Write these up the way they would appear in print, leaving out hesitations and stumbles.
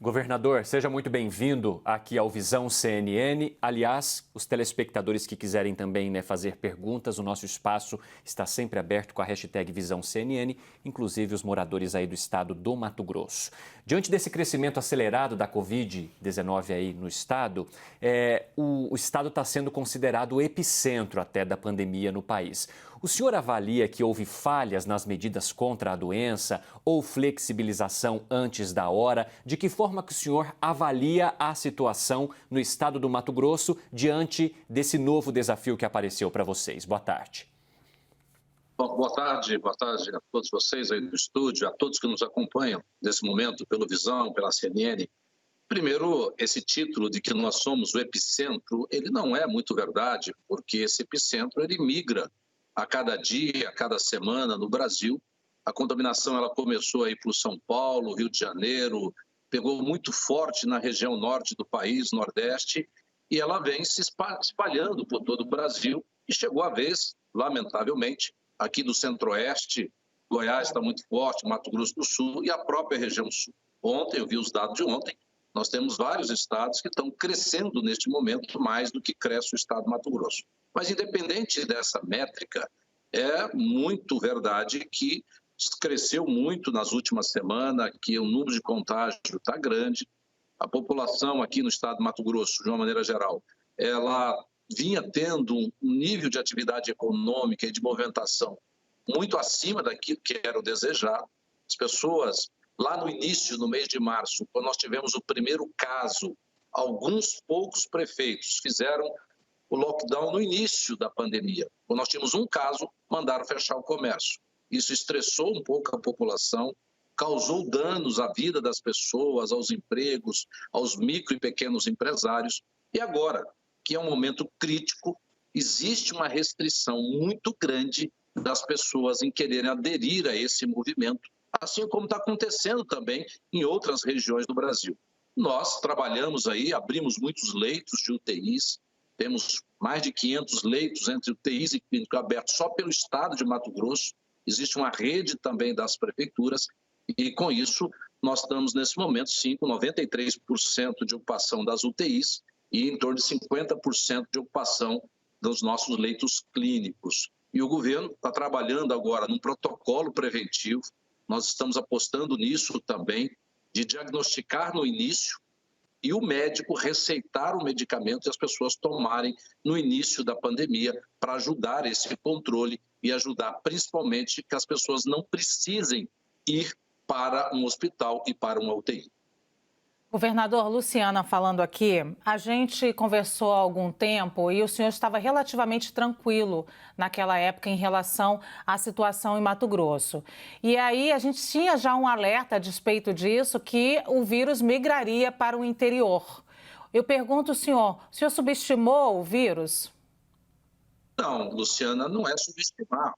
Governador, seja muito bem-vindo aqui ao Visão CNN. Aliás, os telespectadores que quiserem também fazer perguntas, o nosso espaço está sempre aberto com a hashtag Visão CNN, inclusive os moradores aí do estado do Mato Grosso. Diante desse crescimento acelerado da Covid-19 aí no estado, o estado está sendo considerado o epicentro até da pandemia no país. O senhor avalia que houve falhas nas medidas contra a doença ou flexibilização antes da hora? De que forma que o senhor avalia a situação no estado do Mato Grosso diante desse novo desafio que apareceu para vocês? Boa tarde. Bom, boa tarde a todos vocês aí do estúdio, a todos que nos acompanham nesse momento pelo Visão, pela CNN. Primeiro, esse título de que nós somos o epicentro, ele não é muito verdade, porque esse epicentro ele migra a cada dia, a cada semana no Brasil. A contaminação ela começou aí por São Paulo, Rio de Janeiro, pegou muito forte na região norte do país, nordeste, e ela vem se espalhando por todo o Brasil e chegou a vez, lamentavelmente, aqui do centro-oeste, Goiás está muito forte, Mato Grosso do Sul e a própria região sul. Ontem, eu vi os dados de ontem, nós temos vários estados que estão crescendo neste momento mais do que cresce o estado do Mato Grosso. Mas independente dessa métrica, é muito verdade que cresceu muito nas últimas semanas, que o número de contágio está grande. A população aqui no estado do Mato Grosso, de uma maneira geral, ela vinha tendo um nível de atividade econômica e de movimentação muito acima daquilo que era o desejado. As pessoas, lá no início, no mês de março, quando nós tivemos o primeiro caso, alguns poucos prefeitos fizeram o lockdown no início da pandemia. Quando nós tínhamos um caso, mandaram fechar o comércio. Isso estressou um pouco a população, causou danos à vida das pessoas, aos empregos, aos micro e pequenos empresários. E agora, que é um momento crítico, existe uma restrição muito grande das pessoas em quererem aderir a esse movimento, assim como está acontecendo também em outras regiões do Brasil. Nós trabalhamos aí, abrimos muitos leitos de UTIs, temos mais de 500 leitos entre UTIs e clínico aberto só pelo estado de Mato Grosso. Existe uma rede também das prefeituras e, com isso, nós estamos, nesse momento, sim, com 93% de ocupação das UTIs e em torno de 50% de ocupação dos nossos leitos clínicos. E o governo está trabalhando agora num protocolo preventivo. Nós estamos apostando nisso também, de diagnosticar no início e o médico receitar o medicamento e as pessoas tomarem no início da pandemia para ajudar esse controle e ajudar principalmente que as pessoas não precisem ir para um hospital e para uma UTI. Governador, Luciana falando aqui, a gente conversou há algum tempo e o senhor estava relativamente tranquilo naquela época em relação à situação em Mato Grosso. E aí a gente tinha já um alerta a despeito disso, que o vírus migraria para o interior. Eu pergunto ao senhor, o senhor subestimou o vírus? Não, Luciana, não é subestimar.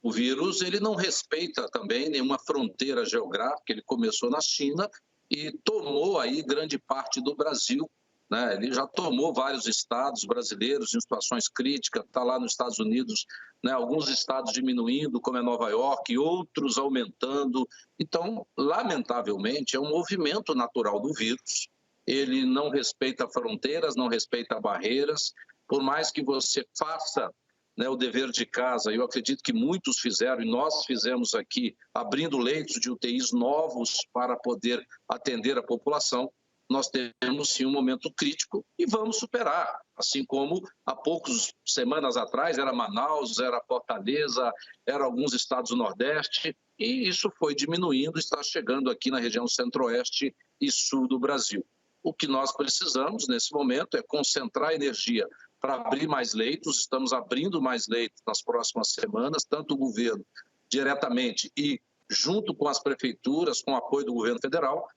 O vírus ele não respeita também nenhuma fronteira geográfica, ele começou na China e tomou aí grande parte do Brasil, né? Ele já tomou vários estados brasileiros em situações críticas, está lá nos Estados Unidos, né? Alguns estados diminuindo, como é Nova York, e outros aumentando. Então, lamentavelmente, é um movimento natural do vírus. Ele não respeita fronteiras, não respeita barreiras. Por mais que você faça, né, o dever de casa, eu acredito que muitos fizeram, e nós fizemos aqui, abrindo leitos de UTIs novos para poder atender a população, nós temos sim um momento crítico e vamos superar, assim como há poucas semanas atrás era Manaus, era Fortaleza, eram alguns estados do Nordeste, e isso foi diminuindo, está chegando aqui na região centro-oeste e sul do Brasil. O que nós precisamos nesse momento é concentrar energia para abrir mais leitos, estamos abrindo mais leitos nas próximas semanas, tanto o governo diretamente e junto com as prefeituras, com o apoio do governo federal,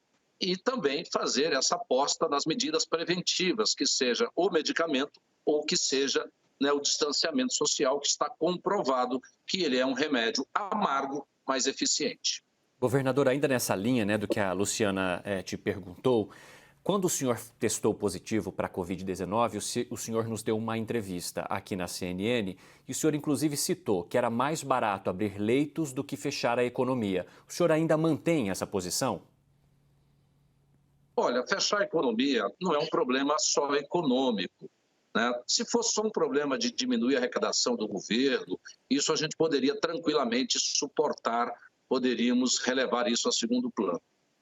e também fazer essa aposta nas medidas preventivas, que seja o medicamento ou que seja, né, o distanciamento social, que está comprovado que ele é um remédio amargo, mas eficiente. Governador, ainda nessa linha do que a Luciana te perguntou, quando o senhor testou positivo para a Covid-19, o senhor nos deu uma entrevista aqui na CNN e o senhor inclusive citou que era mais barato abrir leitos do que fechar a economia. O senhor ainda mantém essa posição? Olha, fechar a economia não é um problema só econômico, né? Se fosse só um problema de diminuir a arrecadação do governo, isso a gente poderia tranquilamente suportar, poderíamos relevar isso a segundo plano.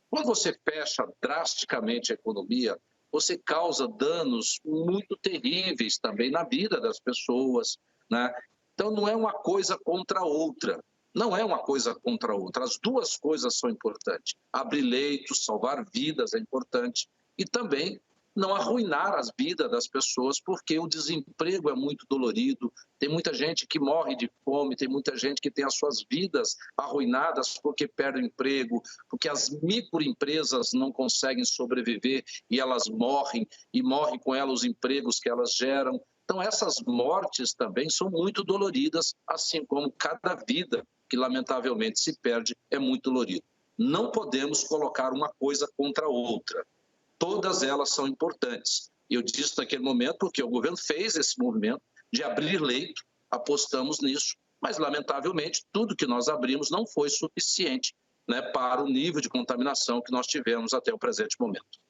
Quando você fecha drasticamente a economia, você causa danos muito terríveis também na vida das pessoas, né? Então, não é uma coisa contra a outra. Não é uma coisa contra a outra. As duas coisas são importantes. Abrir leitos, salvar vidas é importante. E também não arruinar as vidas das pessoas, porque o desemprego é muito dolorido. Tem muita gente que morre de fome, tem muita gente que tem as suas vidas arruinadas porque perde o emprego, porque as microempresas não conseguem sobreviver e elas morrem, e morrem com elas os empregos que elas geram. Então, essas mortes também são muito doloridas, assim como cada vida que lamentavelmente se perde é muito dolorido. Não podemos colocar uma coisa contra a outra. Todas elas são importantes. Eu disse naquele momento porque o governo fez esse movimento de abrir leito, apostamos nisso, mas lamentavelmente tudo que nós abrimos não foi suficiente, né, para o nível de contaminação que nós tivemos até o presente momento.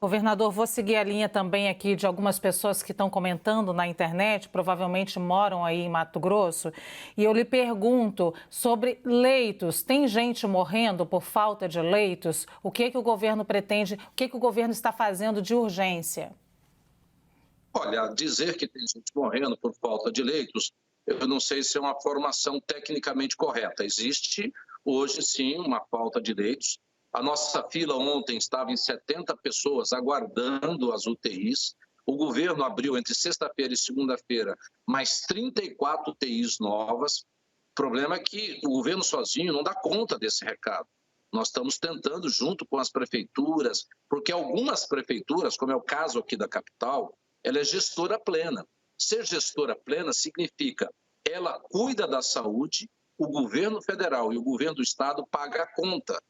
Governador, vou seguir a linha também aqui de algumas pessoas que estão comentando na internet, provavelmente moram aí em Mato Grosso, e eu lhe pergunto sobre leitos. Tem gente morrendo por falta de leitos? O que o governo pretende, o que o governo está fazendo de urgência? Olha, dizer que tem gente morrendo por falta de leitos, eu não sei se é uma formação tecnicamente correta. Existe hoje, sim, uma falta de leitos. A nossa fila ontem estava em 70 pessoas aguardando as UTIs. O governo abriu entre sexta-feira e segunda-feira mais 34 UTIs novas. O problema é que o governo sozinho não dá conta desse recado. Nós estamos tentando, junto com as prefeituras, porque algumas prefeituras, como é o caso aqui da capital, ela é gestora plena. Ser gestora plena significa ela cuida da saúde, o governo federal e o governo do estado pagam a conta.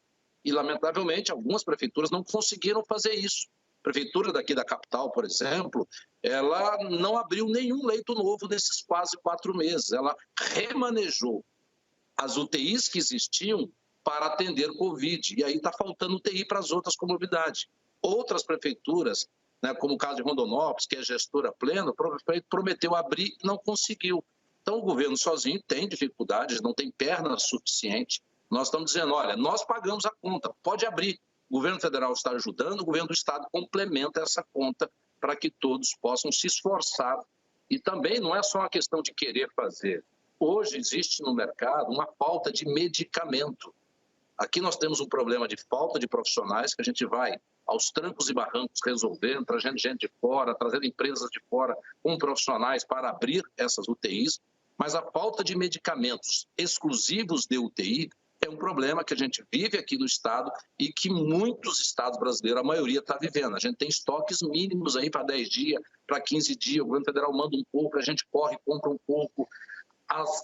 E, lamentavelmente, algumas prefeituras não conseguiram fazer isso. A prefeitura daqui da capital, por exemplo, ela não abriu nenhum leito novo nesses quase 4 meses. Ela remanejou as UTIs que existiam para atender Covid. E aí está faltando UTI para as outras comorbidades. Outras prefeituras, né, como o caso de Rondonópolis, que é gestora plena, o prefeito prometeu abrir e não conseguiu. Então, o governo sozinho tem dificuldades, não tem perna suficiente. Nós estamos dizendo, olha, nós pagamos a conta, pode abrir. O governo federal está ajudando, o governo do estado complementa essa conta para que todos possam se esforçar. E também não é só uma questão de querer fazer. Hoje existe no mercado uma falta de medicamento. Aqui nós temos um problema de falta de profissionais que a gente vai aos trancos e barrancos resolvendo, trazendo gente de fora, trazendo empresas de fora com profissionais para abrir essas UTIs. Mas a falta de medicamentos exclusivos de UTI é um problema que a gente vive aqui no estado e que muitos estados brasileiros, a maioria, está vivendo. A gente tem estoques mínimos aí para 10 dias, para 15 dias, o governo federal manda um pouco, a gente corre, compra um pouco.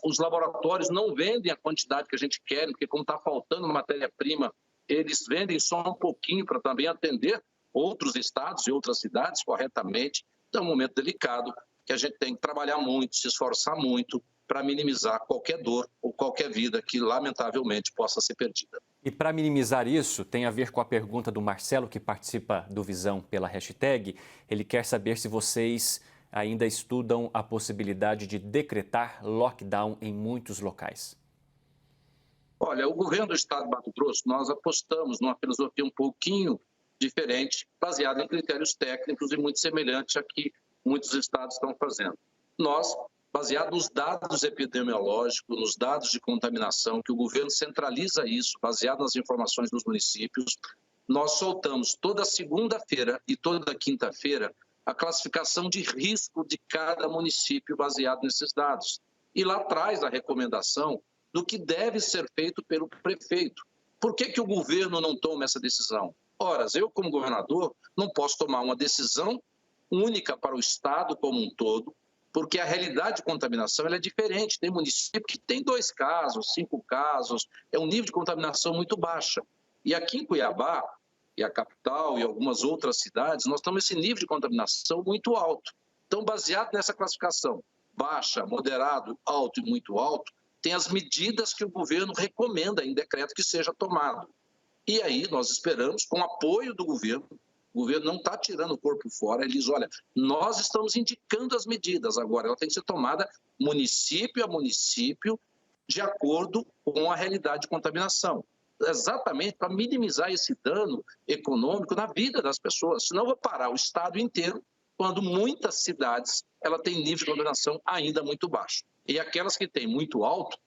Os laboratórios não vendem a quantidade que a gente quer, porque como está faltando matéria-prima, eles vendem só um pouquinho para também atender outros estados e outras cidades corretamente. Então é um momento delicado que a gente tem que trabalhar muito, se esforçar muito, para minimizar qualquer dor ou qualquer vida que, lamentavelmente, possa ser perdida. E para minimizar isso, tem a ver com a pergunta do Marcelo, que participa do Visão pela hashtag. Ele quer saber se vocês ainda estudam a possibilidade de decretar lockdown em muitos locais. Olha, o governo do estado de Mato Grosso, nós apostamos numa filosofia um pouquinho diferente, baseada em critérios técnicos e muito semelhante a que muitos estados estão fazendo. Nós, baseado nos dados epidemiológicos, nos dados de contaminação, que o governo centraliza isso, baseado nas informações dos municípios, nós soltamos toda segunda-feira e toda quinta-feira a classificação de risco de cada município baseado nesses dados. E lá traz a recomendação do que deve ser feito pelo prefeito. Por que o governo não toma essa decisão? Ora, eu como governador não posso tomar uma decisão única para o estado como um todo, porque a realidade de contaminação ela é diferente. Tem município que tem 2 casos, 5 casos, é um nível de contaminação muito baixa. E aqui em Cuiabá, e a capital e algumas outras cidades, nós temos esse nível de contaminação muito alto. Então, baseado nessa classificação, baixa, moderado, alto e muito alto, tem as medidas que o governo recomenda em decreto que seja tomado. E aí nós esperamos, com apoio do governo, o governo não está tirando o corpo fora, ele diz, olha, nós estamos indicando as medidas, agora ela tem que ser tomada município a município, de acordo com a realidade de contaminação. Exatamente para minimizar esse dano econômico na vida das pessoas, senão vai parar o estado inteiro, quando muitas cidades ela tem nível de contaminação ainda muito baixo. E aquelas que têm muito alto,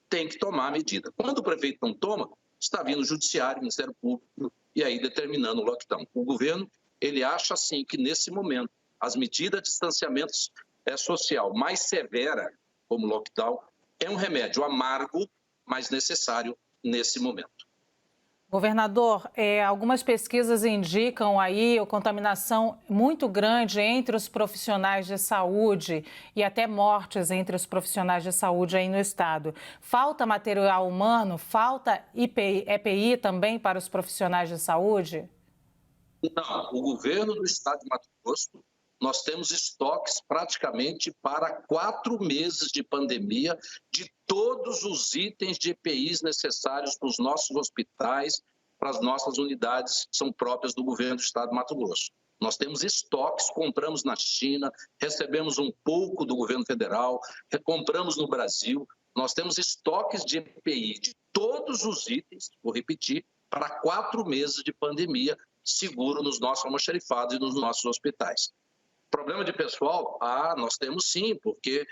tem que tomar a medida. Quando o prefeito não toma, está vindo o judiciário, o Ministério Público, e aí determinando o lockdown. O governo, ele acha assim que nesse momento, as medidas de distanciamento social mais severa, como lockdown, é um remédio amargo, mas necessário nesse momento. Governador, algumas pesquisas indicam aí a contaminação muito grande entre os profissionais de saúde e até mortes entre os profissionais de saúde aí no estado. Falta material humano? Falta EPI também para os profissionais de saúde? Não, o governo do estado de Mato Grosso, nós temos estoques praticamente para 4 meses de pandemia de todos os itens de EPIs necessários para os nossos hospitais, para as nossas unidades que são próprias do governo do estado de Mato Grosso. Nós temos estoques, compramos na China, recebemos um pouco do governo federal, compramos no Brasil. Nós temos estoques de EPI de todos os itens, vou repetir, para 4 meses de pandemia, seguro nos nossos almoxarifados e nos nossos hospitais. Problema de pessoal? Nós temos sim, porque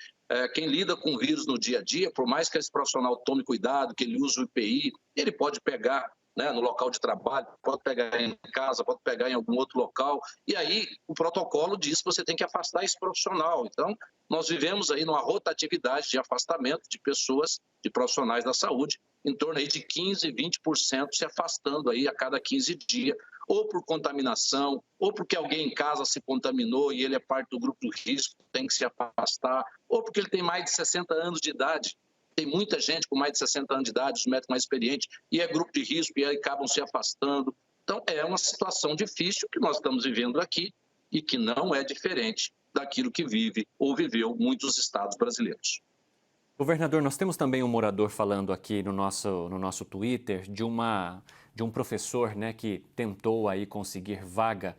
quem lida com vírus no dia a dia, por mais que esse profissional tome cuidado, que ele use o EPI, ele pode pegar no local de trabalho, pode pegar em casa, pode pegar em algum outro local, e aí o protocolo diz que você tem que afastar esse profissional. Então, nós vivemos aí numa rotatividade de afastamento de pessoas, de profissionais da saúde, em torno aí de 15%, 20% se afastando aí a cada 15 dias, ou por contaminação, ou porque alguém em casa se contaminou e ele é parte do grupo de risco, tem que se afastar, ou porque ele tem mais de 60 anos de idade. Tem muita gente com mais de 60 anos de idade, os médicos mais experientes, e é grupo de risco e aí acabam se afastando. Então, é uma situação difícil que nós estamos vivendo aqui e que não é diferente daquilo que vive ou viveu muitos estados brasileiros. Governador, nós temos também um morador falando aqui no nosso Twitter de um professor, que tentou aí conseguir vaga,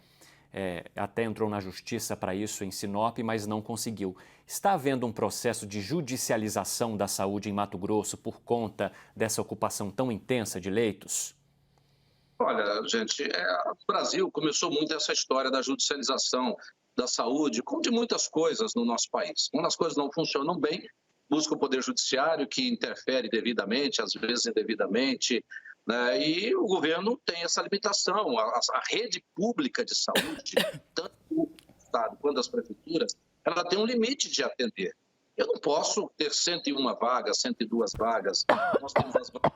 até entrou na justiça para isso em Sinop, mas não conseguiu. Está havendo um processo de judicialização da saúde em Mato Grosso por conta dessa ocupação tão intensa de leitos? Olha, gente, o Brasil começou muito essa história da judicialização da saúde, como de muitas coisas no nosso país. Quando as coisas não funcionam bem, busca o Poder Judiciário, que interfere devidamente, às vezes indevidamente, e o governo tem essa limitação. A rede pública de saúde, tanto o Estado quanto as prefeituras, ela tem um limite de atender. Eu não posso ter 101 vagas, 102 vagas. Nós temos as vagas.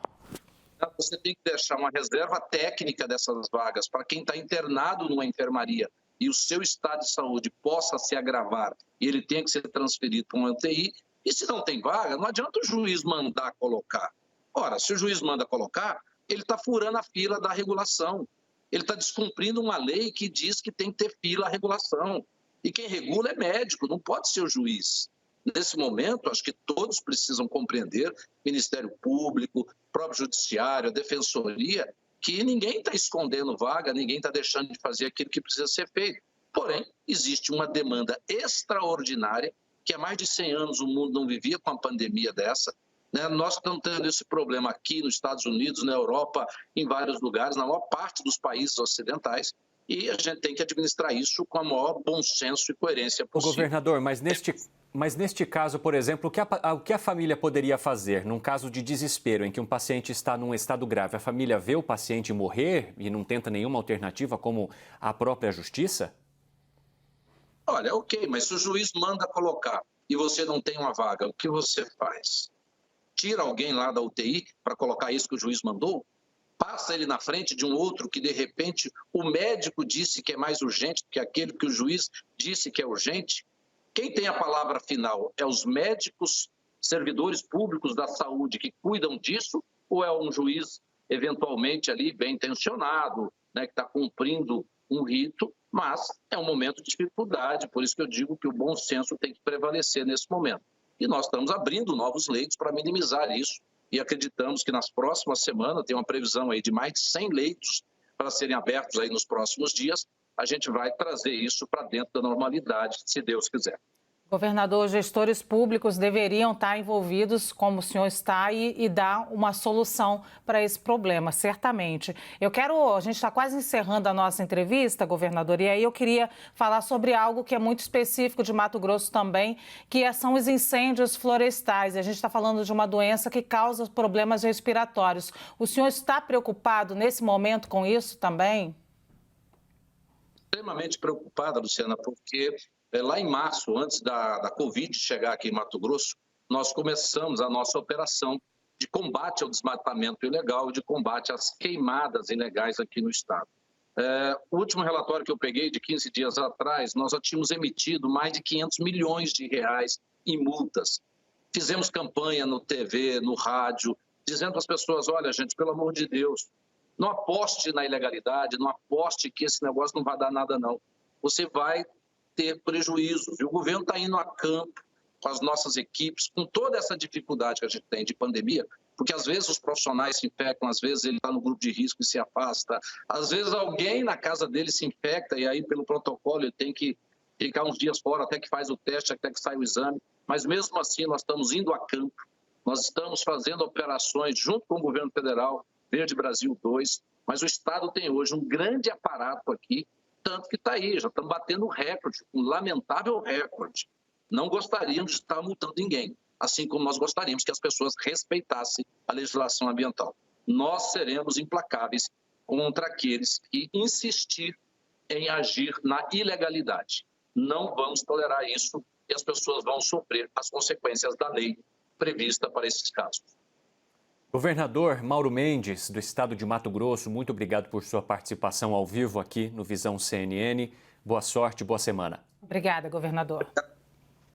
Você tem que deixar uma reserva técnica dessas vagas para quem está internado numa enfermaria e o seu estado de saúde possa se agravar e ele tenha que ser transferido para uma UTI. E se não tem vaga, não adianta o juiz mandar colocar. Ora, se o juiz manda colocar, ele está furando a fila da regulação. Ele está descumprindo uma lei que diz que tem que ter fila à regulação. E quem regula é médico, não pode ser o juiz. Nesse momento, acho que todos precisam compreender, Ministério Público, próprio Judiciário, a Defensoria, que ninguém está escondendo vaga, ninguém está deixando de fazer aquilo que precisa ser feito. Porém, existe uma demanda extraordinária, que há mais de 100 anos o mundo não vivia com uma pandemia dessa. Nós estamos tendo esse problema aqui nos Estados Unidos, na Europa, em vários lugares, na maior parte dos países ocidentais, e a gente tem que administrar isso com o maior bom senso e coerência possível. Governador, mas neste caso, por exemplo, o que a família poderia fazer num caso de desespero em que um paciente está num estado grave? A família vê o paciente morrer e não tenta nenhuma alternativa, como a própria justiça? Olha, ok, mas se o juiz manda colocar e você não tem uma vaga, o que você faz? Tira alguém lá da UTI para colocar isso que o juiz mandou? Passa ele na frente de um outro que, de repente, o médico disse que é mais urgente do que aquele que o juiz disse que é urgente? Quem tem a palavra final é os médicos, servidores públicos da saúde que cuidam disso, ou é um juiz, eventualmente, ali bem intencionado, que está cumprindo um rito, mas é um momento de dificuldade, por isso que eu digo que o bom senso tem que prevalecer nesse momento. E nós estamos abrindo novos leitos para minimizar isso, e acreditamos que nas próximas semanas, tem uma previsão aí de mais de 100 leitos para serem abertos aí nos próximos dias, a gente vai trazer isso para dentro da normalidade, se Deus quiser. Governador, gestores públicos deveriam estar envolvidos, como o senhor está, e dar uma solução para esse problema, certamente. A gente está quase encerrando a nossa entrevista, governador, e aí eu queria falar sobre algo que é muito específico de Mato Grosso também, que são os incêndios florestais. A gente está falando de uma doença que causa problemas respiratórios. O senhor está preocupado nesse momento com isso também? Extremamente preocupada, Luciana, porque lá em março, antes da Covid chegar aqui em Mato Grosso, nós começamos a nossa operação de combate ao desmatamento ilegal e de combate às queimadas ilegais aqui no estado. O último relatório que eu peguei, de 15 dias atrás, nós já tínhamos emitido mais de 500 milhões de reais em multas. Fizemos campanha no TV, no rádio, dizendo às pessoas, olha, gente, pelo amor de Deus, não aposte na ilegalidade, não aposte que esse negócio não vai dar nada, não. Você vai ter prejuízos. E o governo está indo a campo com as nossas equipes, com toda essa dificuldade que a gente tem de pandemia, porque às vezes os profissionais se infectam, às vezes ele está no grupo de risco e se afasta, às vezes alguém na casa dele se infecta e aí pelo protocolo ele tem que ficar uns dias fora até que faz o teste, até que sai o exame, mas mesmo assim nós estamos indo a campo, nós estamos fazendo operações junto com o governo federal, Verde Brasil 2, mas o estado tem hoje um grande aparato aqui, tanto que está aí, já estamos batendo recorde, um lamentável recorde. Não gostaríamos de estar multando ninguém, assim como nós gostaríamos que as pessoas respeitassem a legislação ambiental. Nós seremos implacáveis contra aqueles que insistir em agir na ilegalidade. Não vamos tolerar isso e as pessoas vão sofrer as consequências da lei prevista para esses casos. Governador Mauro Mendes, do estado de Mato Grosso, muito obrigado por sua participação ao vivo aqui no Visão CNN. Boa sorte, boa semana. Obrigada, governador.